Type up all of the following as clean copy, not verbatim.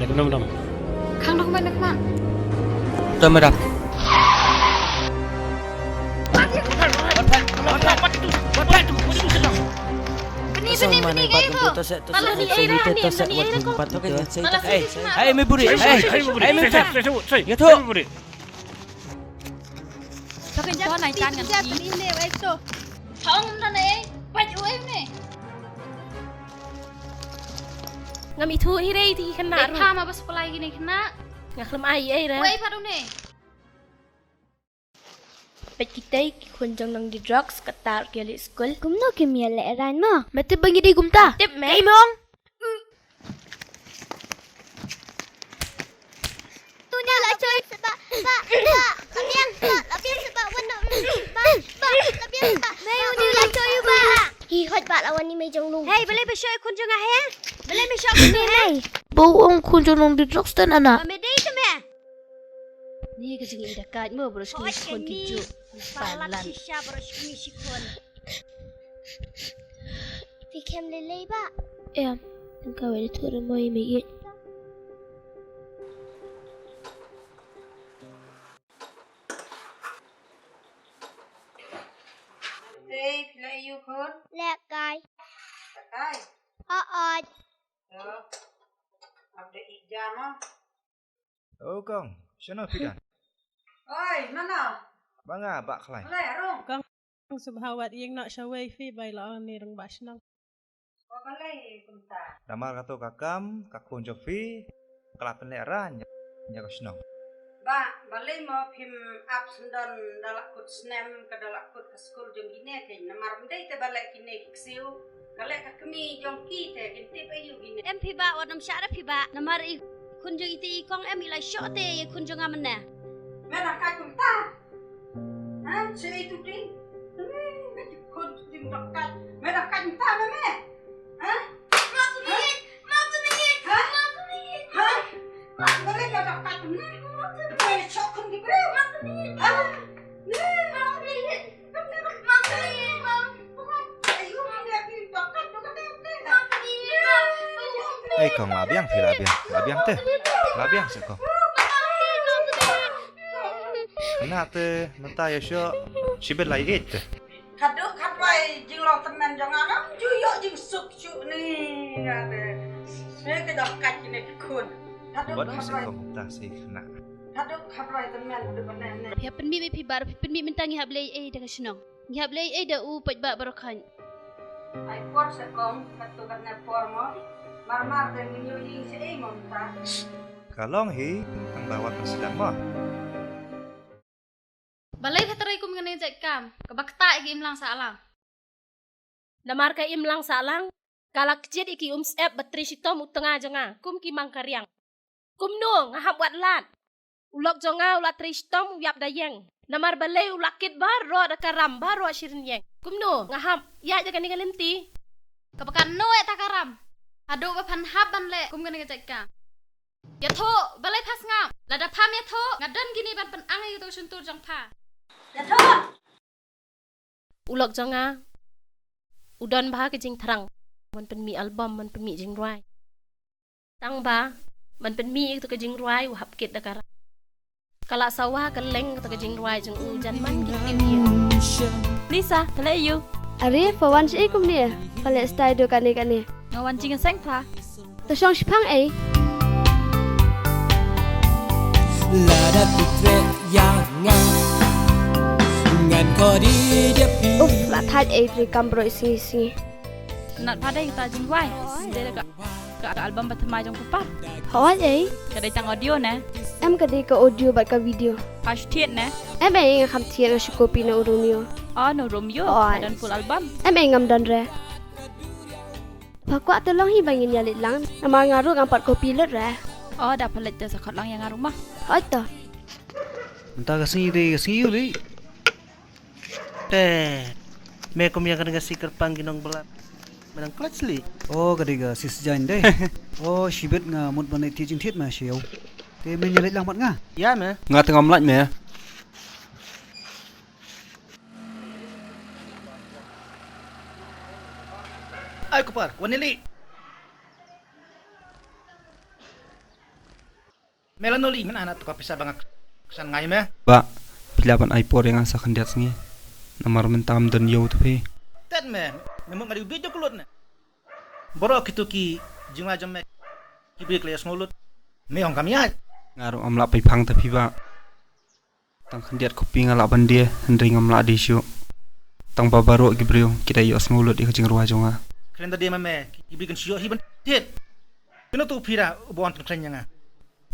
Dam. Khang nak mana kemana? Tuan madam. Benih kayu bu. Malah ni air dah ni air dah kau. Malah Hey, me buri. Hey, me tak. Ya tu. Pakai jatuh naik kan kan. Ini itu. Thong dah ni. Baju ni. Ngam itu hirai ti kena. Dekha ma bas pelai gini kena. Ngaklam ai dah. Wei padu ni. Pet kita kunjung nang di drugs katar kali school. Gumno kimia le ran ma. Mati bangi di gumta. Tip me. Mong. Tu nya la chơi sebab labian sebab warna labian sebab. Mai uni la chơi ba. Hi hot ba lawan ni mai jong lu. Hey, boleh besok kunjung ah ya? Boleh besok kunjung Hey. Bau orang kunjung nang di drugs dan anak. Amedei tu me. Ni kasi ngi dekat mo bro skini kon kiju. Palan. Shisha bros kini sikon. Fikem lele ba. Ya, engkau ada tu orang mai mai. Hey, play you con. Le kai. Kai. Ot. Update exam ah. Oh kong, sana pidan. Oi, mana? Banga bak klai. Oleh, Arung. Kang subhawat yang nak syawai fi bai la ni rang basnang. Kau kalai kumta. Damar kato kakam, kakun jofi, kelapen leran, nya kasnong. Ba, balai mau pim up sendon dalak kut snem ke dalak kut ke school jong gini ke namar mendai te balai kini ksiu. Kalai ke kemi jong ki te kinti payu gini. Em phi ba wadam syara phi ba. Namar i kunjung iti kong em ilai syok te ye kunjung amana. Mana kai kumta? Ha, sei tu ding. Macam kun ding dekat. Mana kai kumta mame? Ha? Mau sumingit. Ha? Ha? Balai kau dekat tu. Boleh syok kun di bro. Ha? Hey kong labiang fi labiang teh, labiang sekong. Nak teh, mentah ya syok, sibet lagi it. Kaduk kadwai jing lo temen jangan am juyok jing suk syuk ni. Kata. Saya ke dekat ni kun. Kaduk Buat kadwai. sekong tak sih nak. Kaduk kadwai temen udah benar ni. Pia pen mi phi bar pen mi mentang ngihab lei dah kasnong. Ngihab lei dah u pat ba barokan. Ai por sekong kaduk kadna por mo. Mar dan minyo jing si ai mo ta. Kalong hi, ang bawat persilang mo. Balai katarai kum ngene jek kam. Kebakta iki imlang salang. Damar ka imlang salang. Kalak kecil iki sep bateri sitom utengah janga. Kum ki mangkaryang. Kum no ngahap wat lat. Ulok jonga ulat tristom yap dayeng. Namar balai ulakit baro da karam baro ashirin yeng. Kum no ngahap ya jaga ni kalinti. Kebakan no eta karam. Aduk bapan haban le kum ngene jek kam. Ya tho balai pas ngam. Lada pam ya tho ngadan gini ban pen angai tu suntur jang pa. Ya tho. Ulok jonga. Udon bah ke jing terang. Man pen mi album man pen mi jing ruai. Tang ba man pen mi tu ke jing ruai u hap kit da karam. Kalak sawah keleng tu ke jing ruai jeng ujan man gitu. Lisa, tele you. Ari for one si kum ni. Kale style do kane. Ngawan jing seng pa. Tu song sipang ai. Lada putre yangan ngan kodi dia pi La that ai tri kam bro si. Nak pada kita jing wai. Dia ka album pertama jong kupar. Hawat ai. Kada tang audio na. Em ka ke audio bat ka video. Pas thiet na. Em ai ngam thian si copy na urunio. Oh no Romeo dan full album. Em ai ngam dan re. Pakwa tolong hi bangin yalit lang. Amar ngaru ngam pat copy let re. Oh dah pelit dah sakot lang yang rumah. Hot to. Entah kasi yuli. Me kum yang kena kasi kerpang ginong belat. Menang clutch li. Oh kadiga sis jain deh. Oh sibet nga mut banai ti jing thiet ma siau. Te men yalit lang mat nga. Ya me. Nga tengom laj me. Ay kupar, wanili. Melanoli man anak tu kapisa bangak kesan ngai me. Ba, pilaban iPod yang asa kandiat sengi. Namar mentam dan yo tu pe. Tet me, memang ngadi video kulut ne. Borok itu ki jumlah jam me. Ki beri kelas ngulut. Me hong kami ay. Ngaru amla pai phang tapi ba. Tang kandiat kopi ngala bandia hendring amla di syu. Tang babaro gibriu kita yo ngulut di kecing ruah jonga. Keren tadi me ki beri kan sio hiban. Tet. Kena tu pira buan keren yang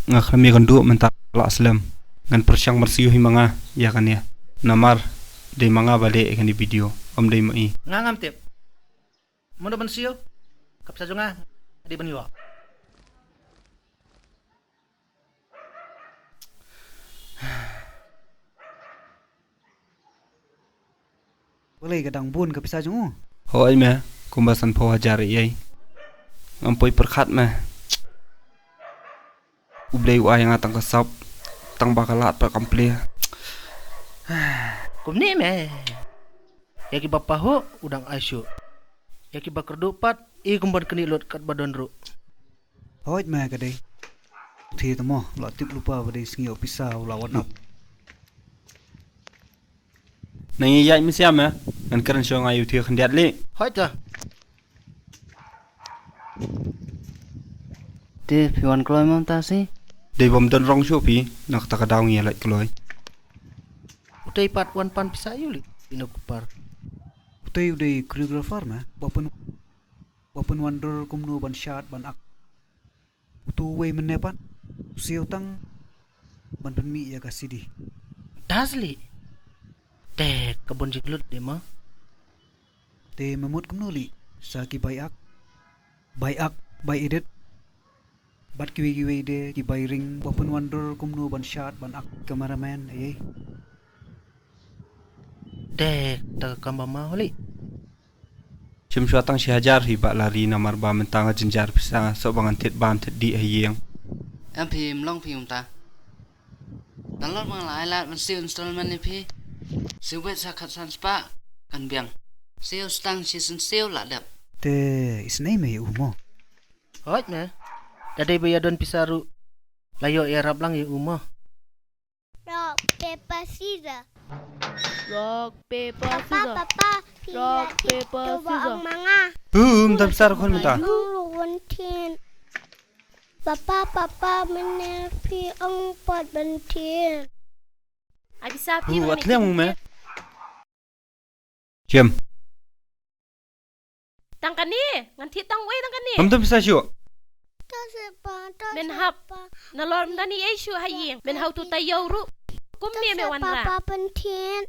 Ngak kami kan dua mentak la aslam. Ngan persyang mersiu himanga ya kan ya. Namar de manga balik kan di video. Om de mai. Ngangam tip. Mana ban sio? Kapsa jonga di ban yo. Boleh kadang bun ke pisah jung. Hoi me kumbasan po hajar yai. Ngampoi perkhat me. Ublei wa yang atang kesap tang bakalat per komple. Kum ni me. Yaki bapa ho udang aisyuk. Yaki bakar dupat kumban keni lot kat badan ru. Hoi me kadai. Thi tamo la tip lupa badai singi pisah lawan up. Nang yai mi siam me. Ngan keren syong ayu thi khandiat le. Hoi ta. Te piwan kloy mam ta si. Dei bom don rong shu pi nak ta kadaw ngi lait kloy. Utai pat wan pan pisah yuli. Ino kupar. Utai choreographer ma. Bapan wonder kumnu ban shot ban ak. Utu way menepan. Siu tang ban penmi ya kasidi. Dasli. Te kebun jiklut de ma. Te memut kumnu li. Saki bayak. Bay edit. Bat kiwi de ki bay ring bapan wonder kumnu ban shot ban ak cameraman ay. Dek tak kamba ma holi. Cim syatang si hajar hi bak lari namar ba mentang jenjar pisang so bangan tit ban tit di hayeng. Em phim long phim ta. Download mang lại là mình siêu installment này phi. Siêu web sa khat san spa kan biang. Siêu stang season siêu là đẹp. Te isnay me umo. Hoi me. Dadai bayar don pisaru. Layo Arab lang yung umo. Rock, paper, scissors. Rock, paper, Papa, scissors. papa. Rock, paper, Coba scissors. ang mga. Tak besar kon mentang. Luntin. Papa, menepi ang patbantin. Ai bisa pi Wat lem me. Cim. Tang kan ni, ngan thi tang wei tang kan ni. Bom tu bisa syu. Men hap nalor mdani ai shu hayeng. Men how to tayo ru. Kum ni me wan ra. Papa pentin.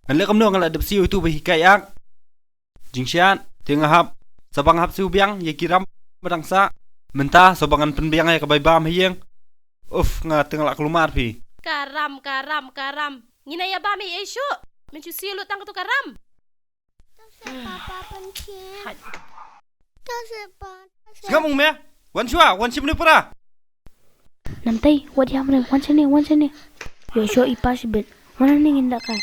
Ngan le kam no ngal adep siu tu bi kayak. Jingsian tengah hap sabang hap siu biang ye kiram madangsa. Mentah sobangan penbiang ay kabay bam hayeng. Uf nga tengah lak lumar pi. Karam. Ngina ya ba me ai shu. Men chu silu tang tu karam. Papa pentin. Ngamung me. Wan shua, wan sim ni pura. Nanti, what yang mana? Wan sini. Yo show ipas bit. Mana ni indak kan?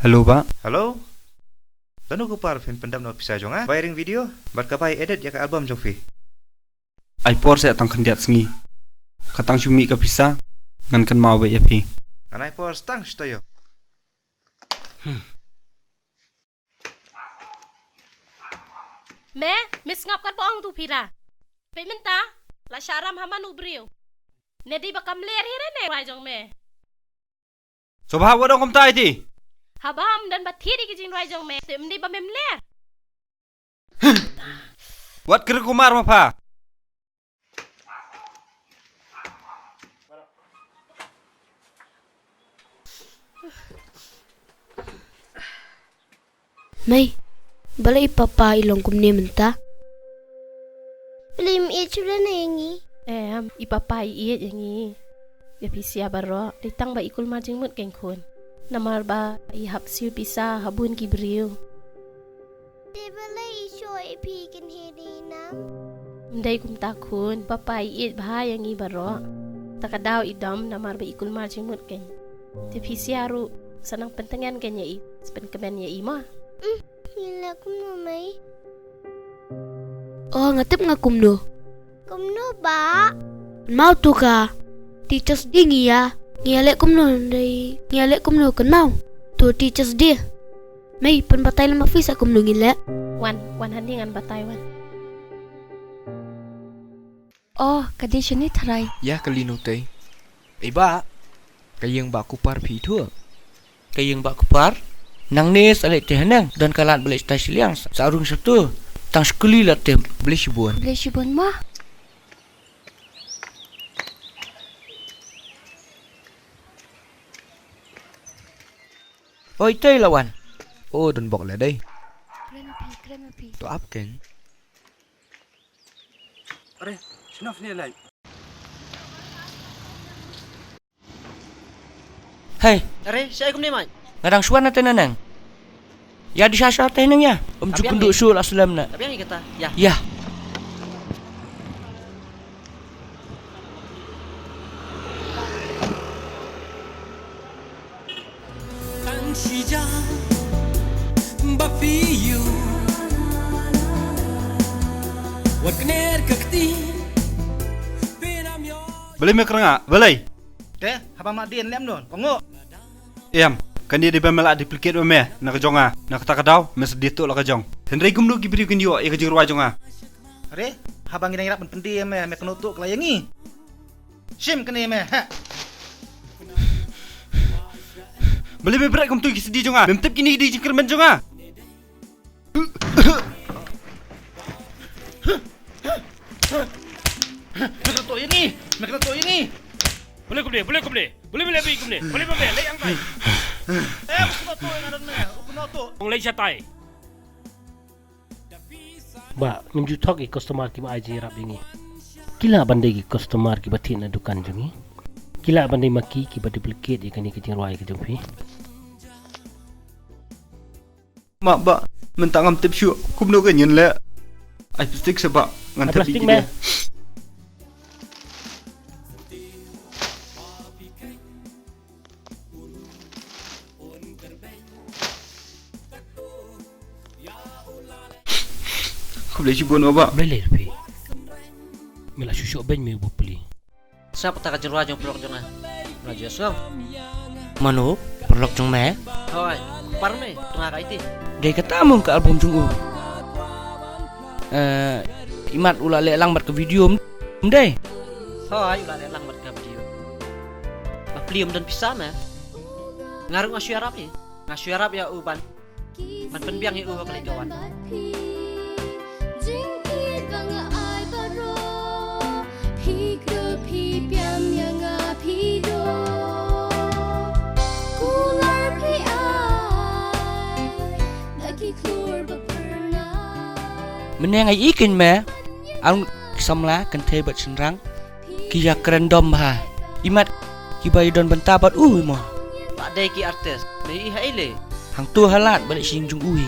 Halo ba. Halo. Tanu kupar fin pendam no pisah jonga. Bayring video, bat kapai edit ya ke album Jofi. iPod saya tang kandiat sengi. Katang cumi ka pisa. Ngan kan mau ya pi. Anai por stang stoyo. Me ngap kan boong tu pira. Pe minta la syaram haman ubriu. Nedi bakam ler hire ne rajong me. Sobha wadong kom tai ti. Habam dan batiri kijing rajong me. Te mdi ba mem ler. Wat ker kumar ma pa. May, balai papa ilong kumni menta. Lim ichura na yangi. Ipapa iet yangi. Ya pisia baro. Ditang ba ikul majing mut keng kun. Namar ba ihap siu pisa habun kibriu. Di balai isyo ipikin hirina. Mday kum takun. Papa iet bah yangi baro. Takadaw idam namar ba ikul majing mut keng. Ya pisia ru sanang pentengan kenya i. Sepen kemen ya ima. Hila kum no may. Oh, ngatip ngakum no. ba? Mau tu ka. Teachers dia ngia. Ngia lek kum no dai. Ngia lek kum no kan mau. Tu teachers dia. Mai pen batai lama fisa kum no ngilek. Wan han ngan batai wan. Oh, kadi sini tharai. Ya kalino tay. Ba, kayang ba kupar phi thua. Kayang ba kupar? Nang ni salek teh nang dan kalat balik stasi liang sarung satu. Tang sekali lah teh beli sibuan. Boleh sibun mah. Oi tay lawan. Oh, dan bok lah đây. Krem pi. Tu ap kan? Are, snaf ni lai. Hey, Are, saya kum ni mai. ngadang suan na tenanang. Ya di sasa tenang ya. Tapi yang Jukunduk ni- sul aslam na. Tapi yang ni kata, ya. Ya. Tan shi ja ba fi you wat kner kakti Boleh mek renga, boleh. Teh, apa mak dia lem don? Kongo. Em, kan dia melak duplicate me nak jonga, nak kata kadau, mes ditu la kajong. Henry kum lu gibri kin yo, e kajur wa jonga. Are, habang ina irap penting me kenutuk kelayangi. Sim kene me. Ha. Boleh me break kum tu kisdi jonga. Mem tip kini di jingkir men jonga. Kenutuk ini, me kenutuk ini. Boleh kum deh. Boleh lebih kum deh. Boleh lek yang baik. Kenutuk yang ada me. Kenutuk. Ong lek chatai. Ba, minju thok ek customer ki ma aje rap dingi. Kila bande ki customer ki bathi na dukan jungi. Kila bande maki ki ba duplicate ye kani kijing roi ki jumpi. Mak ba, mentang am tip syu, kum lu kan yen le. Ai plastik sebab ngan tip Plastik di me. dia. Kau boleh sibun apa? Boleh pi. Mela shushu ben me bu pli. Siapa tak kajur wajong pelok jonga? Raja song. Mano, perlok jong me. Hoi, par me, tengah kai ti. Dia kata mung ke album jung u. Imat ula lek lang bat ke video mdai. Hoi, ulah lelang mat ka video. Paplium dan pisah me. Ngarung asyu Arab ni. Ngasyu Arab ya uban. Man penbiang ya u kali kawan. Meneng ai ikin me. Ang samla kan the bat senrang. Kia keren dom ha. Imat ki bai don benta bat mo. Pak dai ki artis. Mei hai le. Hang tu halat balik sing jung ui.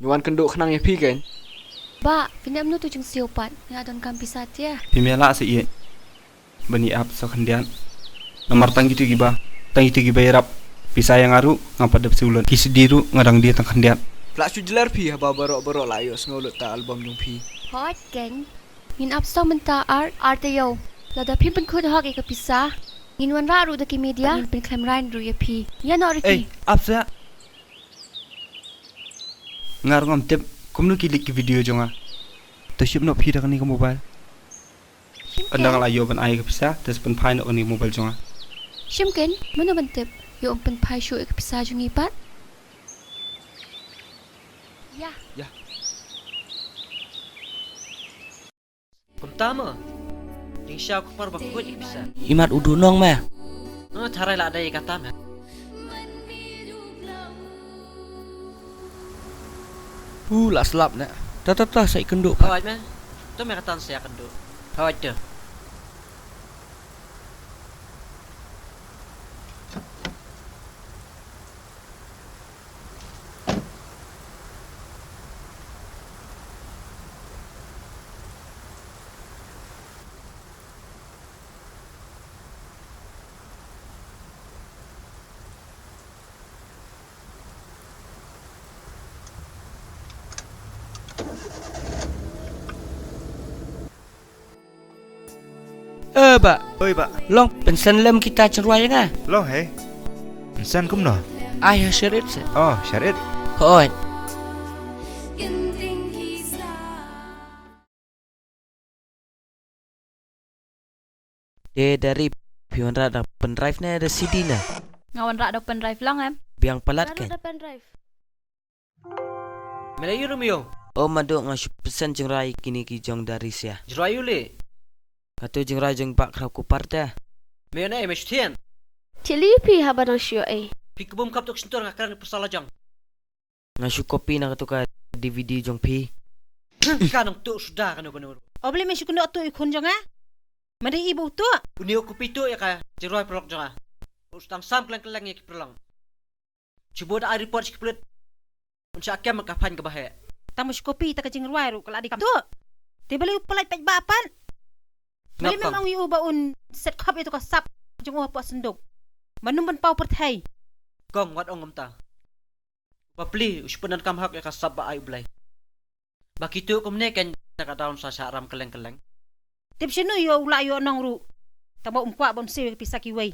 Yuan kenduk kenang ya pi kan? Ba, pinam nu tu jeng siopat. Ngadon kam pisat ya. Pimela se ie. Bani ap so kandian. Nomor tang gitu giba. Tang itu giba irap. Pisah yang aru ngapa dap siulan. Kisdiru ngadang dia tang kandian. Plak su jelar pi haba barok-barok layo sengolut ta album jung pi. Hot gang. Ngin up song menta art yo. Lada pin pen khod hok ek pisa. Ngin wan ra ru da ki media. Ngin pen klem rain ru ya pi. Ya no Eh, riki. ap sa. Ngar ngam tip kumnu ki lik video jonga. To ship no pi da ni ke mobile. Andang la yo ban ai ke pisa, tes pen pai no ni mobile jonga. Shimken, mana bentip? Yo pen pai show ek pisa jungi pat. Ya. Ya. Kumtama. Jing syau kupar bakut ik bisa. Imat udu nong me. No cara la dai kata me. Lah selap nak. Tata saya kenduk. Hoi me. Tu me kata saya kendu. Hoi tu. Pak. Oi, Pak. Long pensan lem kita ceruai nga. Long hey. Insan kumno. Ayah syarit se. Oh, syarit. Hoi. Dia dari pion rada pendrive na ada CD na. Ngawan rak do pendrive lang em. Biang pelat kan. Ada pendrive. Melayu Romeo. Oh madu ngasih pesan jeng rai kini ki jong dari sia. Jerayu le. Katu jeng rai jeng pak krau kupar ta. Meyon ay meshtien. Cili pi haban sio Pi kebum kap tok sentur ngakaran persala jang. Ngasih kopi na katu ka DVD jong pi. Kanong tu sudah kan kono. Obli mesyu kuno tu ikun jang Mari ibu tu. Uni aku pitu ya ka jeroy prolog jang. Ustang sam keleng-keleng ya ki prolong. Cuba dah report sikplet. Unsa akem makapan ke bahe. Tamus kopi tak kajing ruai ru kalau adik tu. Dia beli upalai pek bapan. Beli memang wi ubaun set kop itu ka sap jeng apa senduk. Manum ban pau perthai. Gong wat ongom ta. Papli uspenan kam hak ya ka sab ba ai blai. Baki tu kumne ken ka daun sa saram keleng-keleng. Tip sino yo ula yo nong ru. Tamo umpa bon se pisaki wei.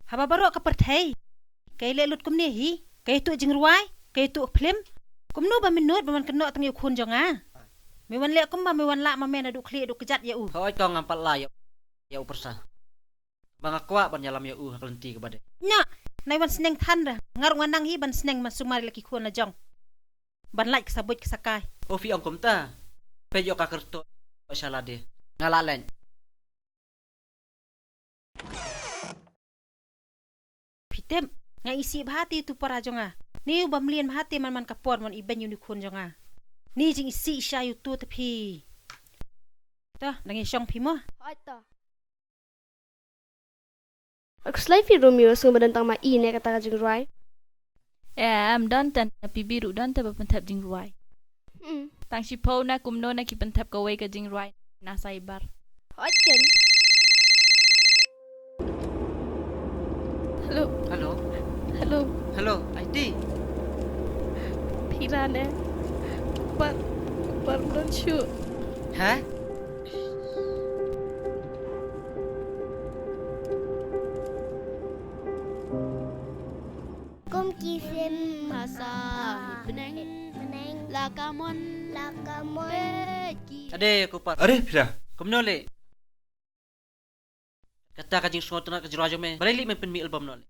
Haba baro ka perthai. Kay lelut kumne hi. Kay tu jeng ruai. Kay tu film. Kumno ba minut ba man keno tang yo kun jong Mewan le kum ba mewan la ma mena du kli du kejat ya u. Hoi kau ngampal la ya u persa. Bang akwa ban yalam ya u haklenti ke bade. Nya, nai wan sneng than ra. Ngarung anang hi ban sneng masumari laki kun na jong. Ban like sabut ke sakai. O fi ongkom ta. Pejo ka kerto. Masalah de. Ngalalen. Pitem, ngai isi bahati tu para jong Ni u bamlian bahati man kapor man iben yu ni kun jong Ni jing isi isya yu tu tepi. Dah, nangi syong pi mo. Aita. Aku selai Romeo sung badantang ma ine kata jing ruai. Em don tan api biru don ta pentap jing ruai. Tang si po na kumno na ki pentap ka wei ka jing ruai na saibar. Aiten. Hello. Hello. Hello. Hello, ID. Pirane. Kupar don syu. Ha? Kum kisim masa beneng lakamon Ade kupar. Ade pira. Kumno le. Kata ka jing suatu na ka jirajo me. Barili me penmi album no le.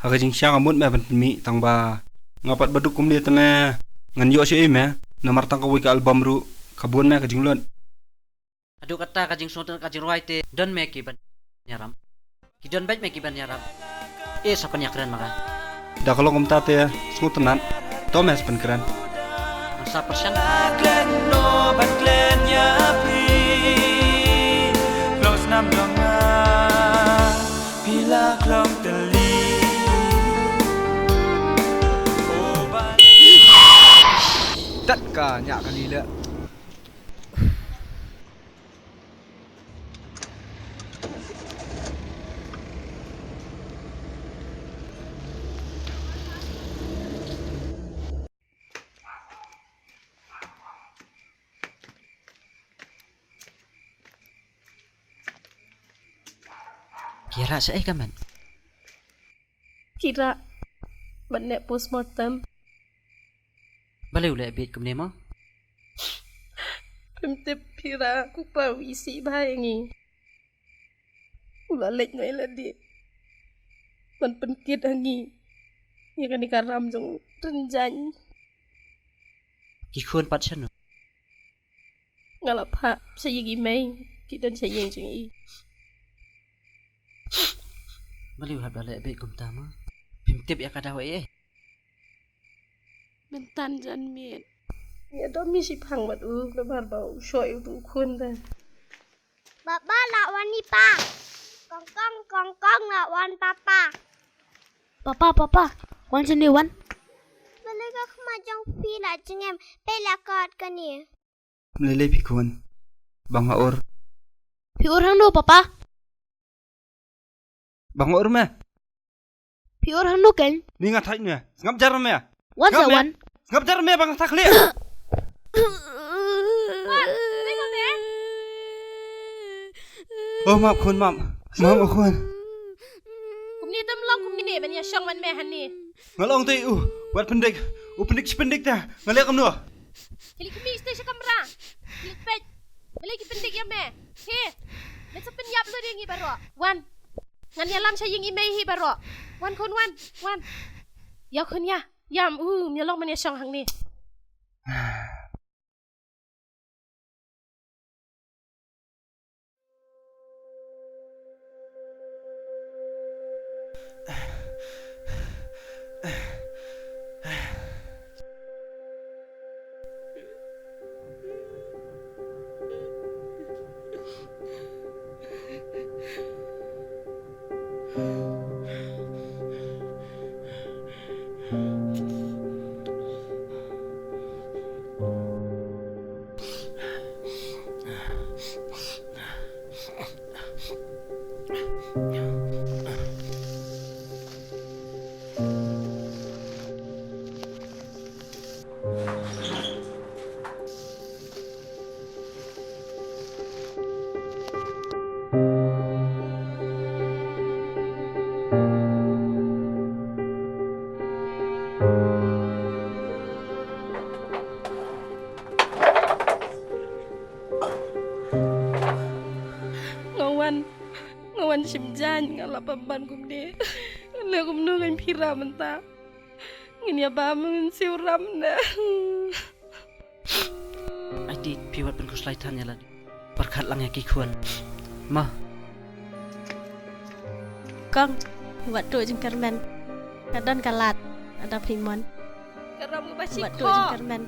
Haga jing siang amut me penmi tang ba. Ngapat baduk kum dia tengah ngan yo si me. Namar tang ka wi ka album ru kabun me ka jing lon. Adu kata ka jing suatu na ka jiroi te don me ki ban nyaram. Ki don baik me ki ban nyaram. Sa penyakren maka. Dah kalau kum tate smutenan. Tomes penkeren. Masa persen. No ban klen ya pi. Close nam donga. Bila klong teli. Tất cả nhà kali le. Kira saya kan man. Kira banek postmortem. Balik ulai bit kumne mo. Pemtep pira kupar isi bayangi. Ula lek ngai ladi. Man penkit hangi. Ya kan dikaram jong renjan. Kikun pat sanu. Ngalap ha saya gimai. Kita saya jeng i. Balik ulai bit kum tama. Pimtip ya kada wei. Mentan jan miet. Ya do mi si phang mat u lebar bau shoi u kun ta. Baba lawan ni pa. Kongkong lawan papa. Papa. Wan sini wan. Boleh kau kemajang pi lah jengem. Pela kat kan ni. Melele pikun. Bang Aur. Pi orang do papa. Bang Aur me. Pi orang do kan. Ni ngatai me. Ngap jar me. Wan sa wan. Ngap jar me bang tak le. Wan, tengok ni. Oh maaf kun maaf. Maaf kun. Kum ni temlong kum ni ban ya syong man me han ni. Ngalong ti wat pendik. Pendik dah. Ngalek kamu. Hili kumi stage kamera. Hili pet. Balik pendik ya me. He. Let's penyap lu dia ngi baro. Wan. Ngan ya lam saying email hi baro. Wan kun wan. Wan. Ya kun ya. Yam mi long man ya syong hang ni. Ngawan simjan ngala pamban kum de. Le kum nu ngan pira menta. Ngin ya ba mun siuram na. Adi piwat pen kuslaitan ya ladi. Berkat lang ya kikuan. Ma. Kong, buat tu jeng Carmen. Kadon kalat ada primon. Karam ke basi. Buat tu jeng Carmen.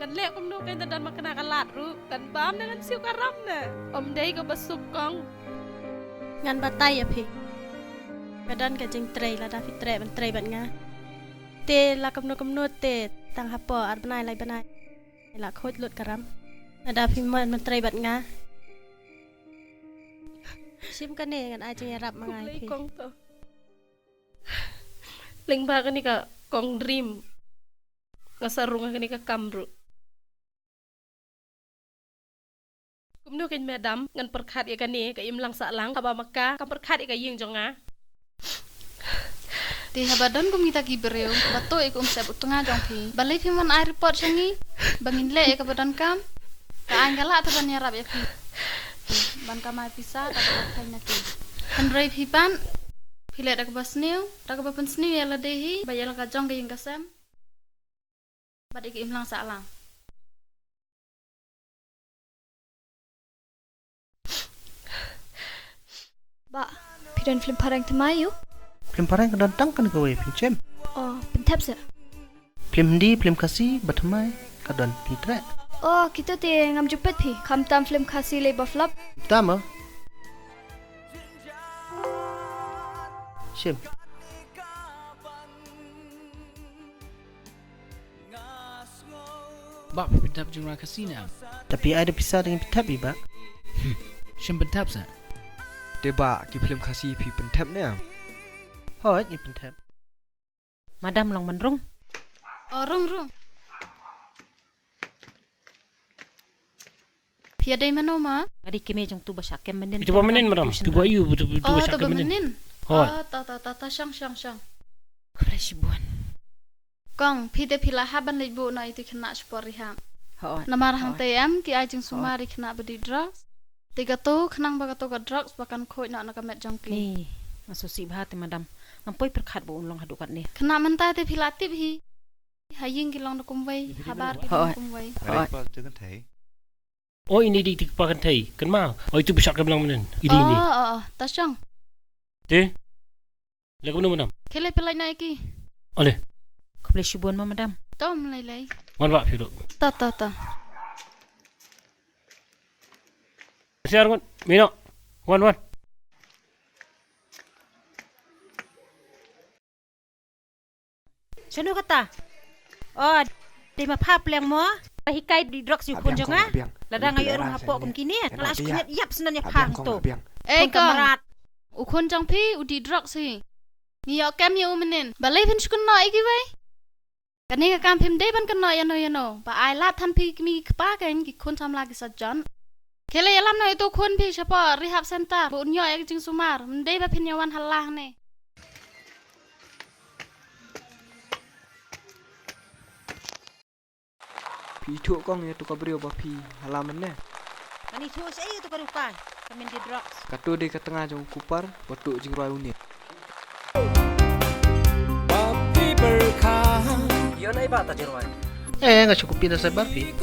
Kan lek kum nu kan dan makna kalat ru kan bam dengan siu karam na. Om dei ko basuk kong. Ngan batai ya pi. Kadon ka jeng trei la da fitre ban trei ban nga. Te la kum nu te tang hapo ar banai lai banai. La khot lut karam. Ada primon man trei ban nga. Sim kan ni kan ai jeng rap mangai pi. Kong to. Ling ba kan ni ka kong dream. Ngasarung kan ni ka kamru. Kumno kan madam ngan perkhat ya kan ni ka im lang sa lang ka ba makka ka perkhat ka yeng jonga. Ti habadon kum kita ki bereu bato e kum sebut tengah jong pi. Balai pi man ai report sangi bangin le ka badan kam. Ka anggala ta ban yarap ya pi. Ban kamai pisa ka ta na ti. Kan rei pi ban pile dak basniu dak ba pen sniu ya la dehi ba ya ka jong ka yeng kasam. Bad ik im lang sa lang. Ba, pidan film parang temayu? Film parang kadang tang kan kau film Oh, pentap se. Film di, film kasih, bertemai, kadang pintre. Oh, kita te ngam jupet pi. Kam tam film kasih le baflap. Tama. Sim. Bak pentap jumlah kasih na. Tapi ada pisah dengan pentap Bak. Sim pentap sa. Deba ki film kasih pi pentap ni. Hoi, ni pentap. Madam long menrung. Oh, rung. Pia dai mano ma? Adi keme jong tu basak kem menen. Itu pamenin madam. Tu buat you tu basak menen. Hoi. Ta syang. Fresh buan. Kong, pide pila haban lebu na itu kena sport riham. Hoi. Namar hang tayam ki ajeng sumari kena bedi drugs. Tiga tu kenang bagato ka drugs bahkan khoi nak kamet jongki. Ni, masusi bahati madam. Ngampoi perkhat bu unlong hadukat ni. Kena mentah te pilatip hi. Haying kilong na kumway, habar kilong kumway. Oh ini di pakan thai. Kan mau. Oh itu besar kebelang menen. Ini ni. Oh, tasyang. Te. Lagu mana madam? Kele pelai na iki. Oleh. Kau boleh syubuan ma madam. Tom lai. Wan pak firu. Ta. Siar kon. Mino. Wan. Sanu kata? Oh, di ma phap leng mo. Pahikai di drugs yu kun jonga. Ladang ayo orang hapok kum kini. Kalau aku nyat yap senan ya phang tu. Kong. Ukun jong pi udi drugs hi. Ni yo kem yo menen. Balai pin skun no iki wei. Kani ka kam phim de ban kan no ya no. Ba ai lat than pi mi kpa kan ki kun tham la ki sa jan. Kele alam na itu kun pi siapa rehab center. Bu nyo ek jing sumar. Mendai ba pinyawan halah ne. Pi thuk kong ya tu kabrio ba pi halaman ne. Ani tu saya tu karupan. Kami di drop. Katu di ketengah jong kupar waktu jing roi unit. Yo na iba ta jirwan. Nga cukup pindah sa bapi.